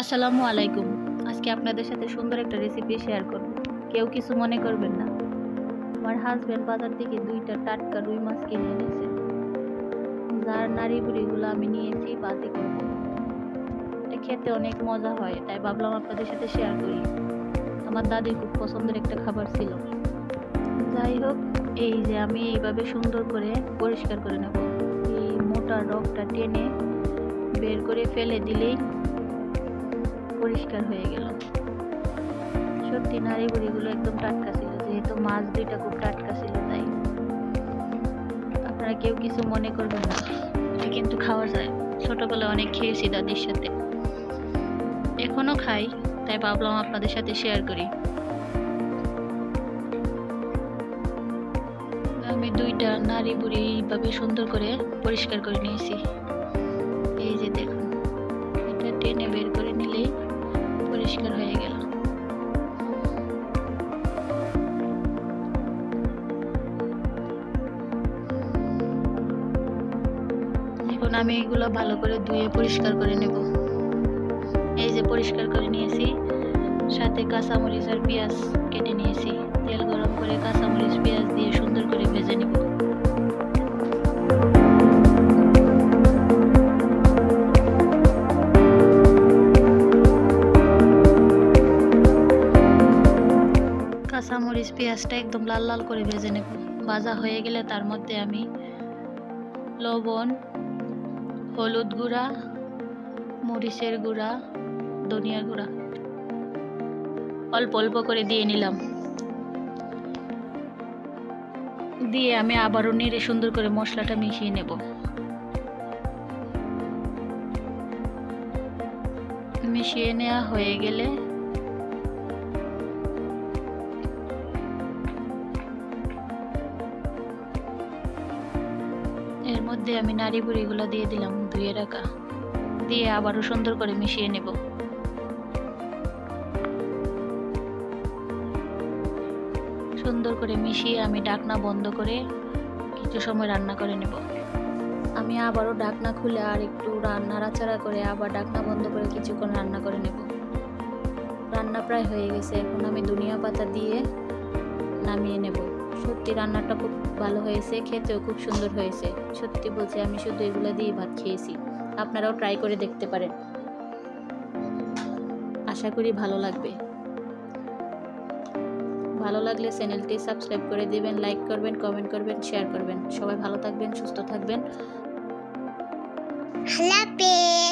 আসসালামু আলাইকুম। আজকে আপনাদের সাথে সুন্দর একটা রেসিপি শেয়ার করব। কেউ কিছু মনে করবেন না। আমার হাজবেন্ড বাজার থেকে ২ টা টাটকা রুই মাছ কিনে এনেছে। যার নাড়ি ভুড়িগুলো আমি নিয়েছি ভাজি করব। এটা খেতে অনেক মজা হয়, তাই ভাবলাম আপনাদের সাথে শেয়ার করি। আমার দাদির খুব পছন্দের একটা খাবার ছিল। যাই হোক, এই যে আমি এইভাবে সুন্দর করে পরিষ্কার করে নেব। এই মোটা রগটা টেনে বের করে ফেলে দিলেই পরিষ্কার হয়ে গেল। সত্যি নাড়ি ভুড়িগুলো একদম টাটকা ছিল, যেহেতু মাছ দুইটা খুব টাটকা ছিল, তাই আপনারা কেউ কিছু মনে করবেন না। এটা কিন্তু খাওয়া যায়, ছোটবেলায় অনেক খেয়েছি দাদির সাথে, এখনো খাই, তাই ভাবলাম আপনাদের সাথে শেয়ার করি। আমি 2টা নাড়ি ভুড়ি এইভাবে সুন্দর করে পরিষ্কার করে নিয়েছি। এই যে দেখুন, এটা টেনে বের করে নিলেই পরিষ্কার হয়ে গেল। এখন আমি এগুলো ভালো করে ধুয়ে পরিষ্কার করে নেব। এই যে পরিষ্কার করে নিয়েছি, সাথে কাঁচামরিচ আর পেঁয়াজ কেটে নিয়েছি। তেল গরম করে কাঁচামরিচ পেঁয়াজ দিয়ে সুন্দর করে ভেজে নেব। কাঁচামরিচ পেঁয়াজটা একদম লাল লাল করে ভেজে নেব। ভাজা হয়ে গেলে তার মধ্যে আমি লবণ, হলুদ গুঁড়া, মরিচের গুঁড়া, ধনিয়ার গুঁড়া অল্প অল্প করে দিয়ে নিলাম। দিয়ে আমি আবারও নেড়ে সুন্দর করে মশলাটা মিশিয়ে নেব। মিশিয়ে নেওয়া হয়ে গেলে এর মধ্যে আমি নাড়ি ভুড়িগুলো দিয়ে দিলাম ধুয়ে রাখা, দিয়ে আবারও সুন্দর করে মিশিয়ে নেব। সুন্দর করে মিশিয়ে আমি ঢাকনা বন্ধ করে কিছু সময় রান্না করে নেব। আমি আবারও ঢাকনা খুলে আর একটু নাড়াচাড়া করে আবার ঢাকনা বন্ধ করে কিছুক্ষণ রান্না করে নেব। রান্না প্রায় হয়ে গেছে, এখন আমি ধনিয়া পাতা দিয়ে নামিয়ে নেব। সত্যি রান্নাটা খুব ভালো হয়েছে, খেতেও খুব সুন্দর হয়েছে। সত্যি বলছি, আমি শুধু এগুলো দিয়ে ভাত খেয়েছি। আপনারাও ট্রাই করে দেখতে পারেন, আশা করি ভালো লাগবে। ভালো লাগলে চ্যানেলটি সাবস্ক্রাইব করে দিবেন, লাইক করবেন, কমেন্ট করবেন, শেয়ার করবেন। সবাই ভালো থাকবেন, সুস্থ থাকবেন। আল্লাহ হাফেজ।